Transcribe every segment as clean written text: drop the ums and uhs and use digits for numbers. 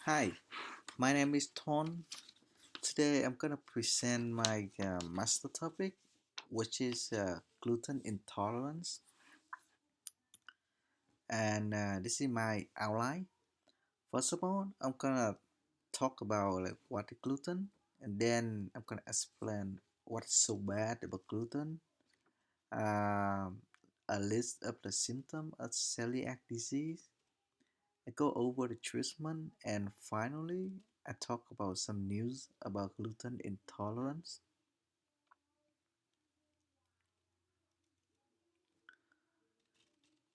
Hi, my name is Ton. Today I'm gonna present my master topic, which is gluten intolerance, and this is my outline. First of all, I'm gonna talk about like what is gluten, and then I'm gonna explain what's so bad about gluten, um, a list of the symptoms of celiac disease. I go over the treatment, and finally, I talk about some news about gluten intolerance.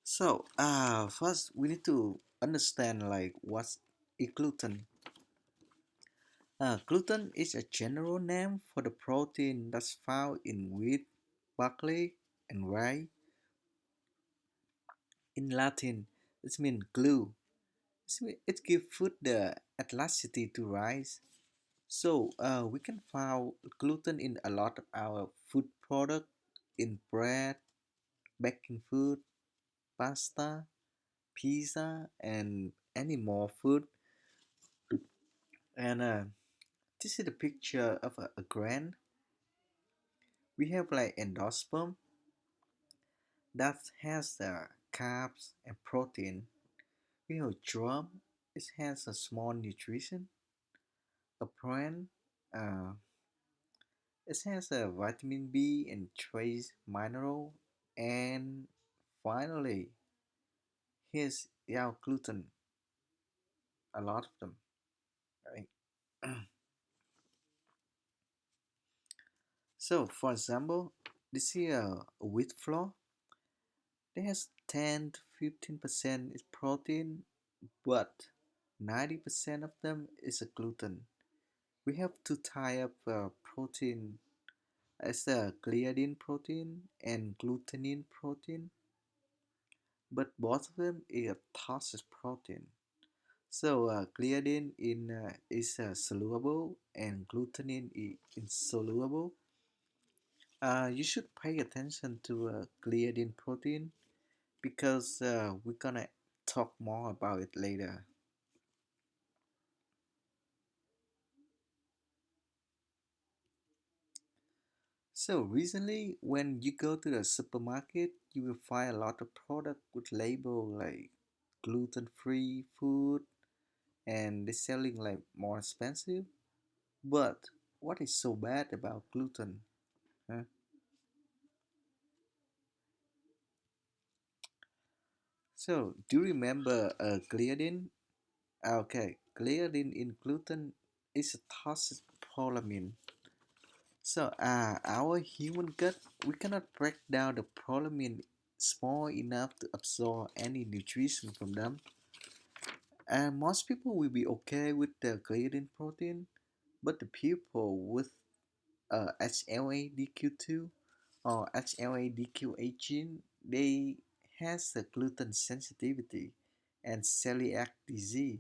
First we need to understand like what's gluten. Gluten is a general name for the protein that's found in wheat, barley, and rye. In Latin, it means glue. It gives food the elasticity to rise. We can find gluten in a lot of our food product, in bread, baking food, pasta, pizza, and any more food. And this is a picture of a grain. We have like endosperm that has the carbs and protein. We have drum. It has a small nutrition. A plant. Uh, it has a vitamin B and trace mineral. And finally, here's our gluten. A lot of them. Right. For example, this is a wheat flour. It has 10 to 15% is protein, but 90% of them is a gluten. We have two type of protein as a gliadin protein and glutenin protein, but both of them is a toxic protein. Gliadin is soluble and glutenin is insoluble. You should pay attention to gliadin protein because we're gonna talk more about it later. So recently, when you go to the supermarket, you will find a lot of product with label like gluten-free food, and they're selling like more expensive. But what is so bad about gluten? Huh? Do you remember gliadin? Okay, gliadin in gluten is a toxic polyamine. Our human gut, we cannot break down the polyamine small enough to absorb any nutrition from them. And most people will be okay with the gliadin protein, but the people with HLA-DQ2 or HLA-DQ gene, they has a gluten sensitivity and celiac disease.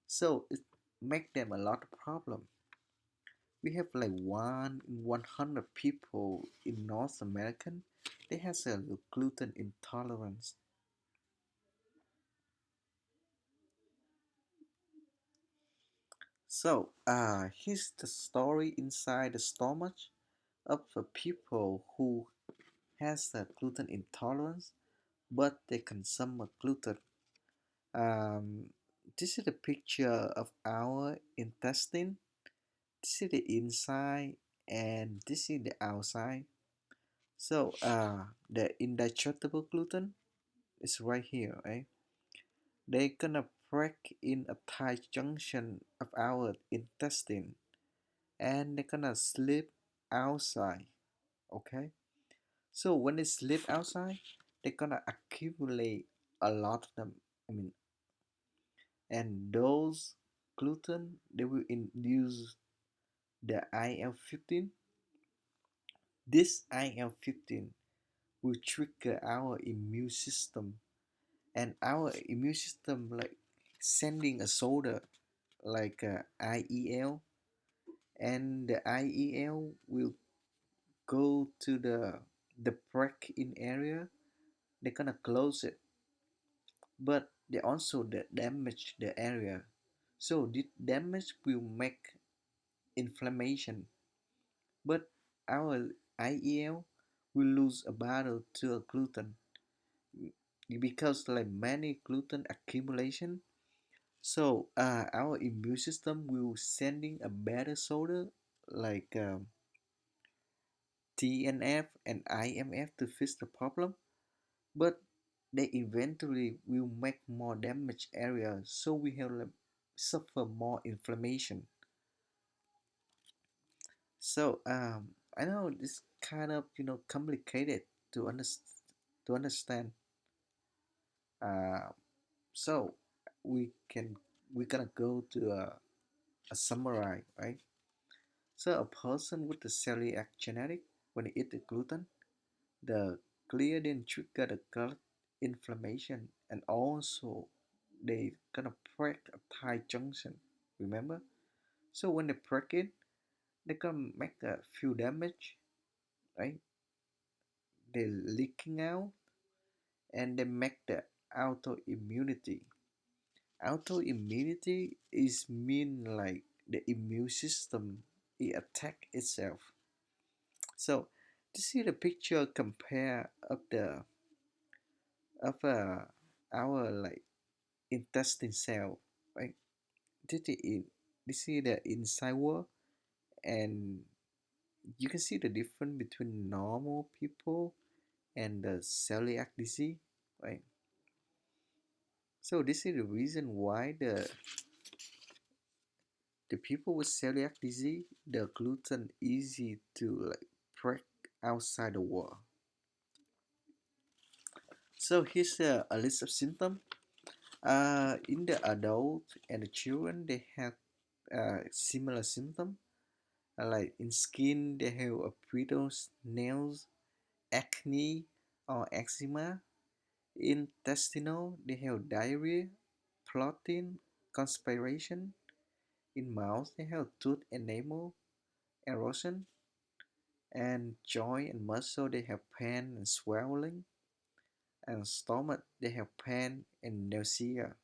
So it make them a lot of problem. We have like 1 in 100 people in North America, they has a gluten intolerance. Here's the story inside the stomach of the people who has a gluten intolerance, but they consume a gluten. Um, this is a picture of our intestine. This is the inside, and this is the outside. The indigestible gluten is right here, right? They gonna break in a tight junction of our intestine, and they're gonna slip outside. Okay, so when they slip outside, they're gonna accumulate a lot of them. I mean, and those gluten they will induce the IL-15. This IL-15 will trigger our immune system, and our immune system like sending a soldier like IEL, and the IEL will go to the break in area. They're gonna close it, but they also damage the area. So the damage will make inflammation, but our IEL will lose a battle to a gluten because like many gluten accumulation. So our immune system will sending a better soldier like TNF and IMF to fix the problem, but they eventually will make more damage areas, so we have like, suffer more inflammation. So I know this kind of complicated to understand. Uh, so we can we're gonna go to a summary, right? So a person with the celiac genetic, when they eat the gluten, the gliadin trigger the gut inflammation, and also they gonna break a tight junction. Remember? So when they break it, they gonna make a few damage, right? They leaking out, and they make the autoimmunity. Autoimmunity is mean like the immune system it attack itself. So to see the picture compare of our like intestine cell, right? This is this is the inside wall, and you can see the difference between normal people and the celiac disease, right? So this is the reason why the people with celiac disease, the gluten easy to like break outside the wall. So here's a list of symptoms. In the adult and the children, they have similar symptoms. Like in skin, they have a brittle nails, acne or eczema. Intestinal, they have diarrhea, bloating, constipation. In mouth, they have tooth enamel erosion, and joint and muscle, they have pain and swelling, and stomach, they have pain and nausea.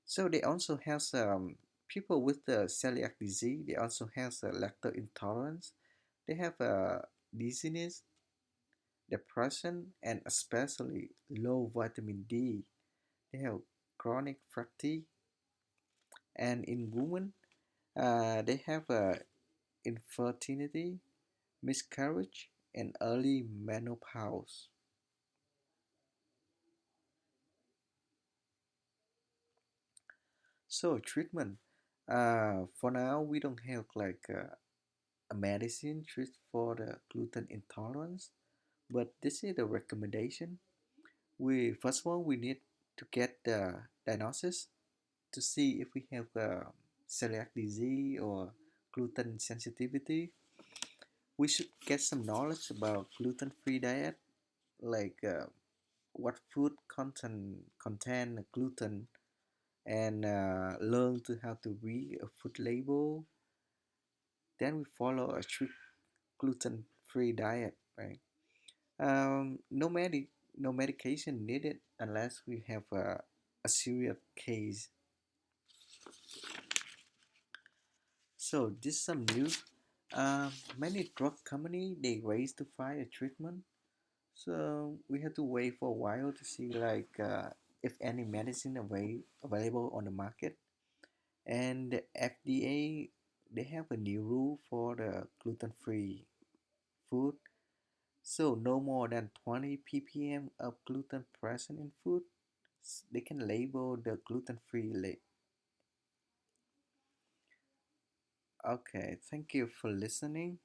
So they also have people with the celiac disease. They also have lactose intolerance. They have dizziness, depression, and especially low vitamin D. They have chronic fatigue, and in women, they have infertility, miscarriage, and early menopause. So treatment. For now, we don't have like a medicine treat for the gluten intolerance, but this is the recommendation. We first of all we need to get the diagnosis to see if we have celiac disease or gluten sensitivity. We should get some knowledge about gluten-free diet, like what food contain gluten, and learn to how to read a food label. Then we follow a strict gluten-free diet, right? No no medication needed unless we have a serious case. So this is some news. Many drug company they race to find a treatment. So we have to wait for a while to see like if any medicine available on the market. And the FDA they have a new rule for the gluten-free food. So no more than 20 ppm of gluten present in food. They can label the gluten-free. Okay, thank you for listening.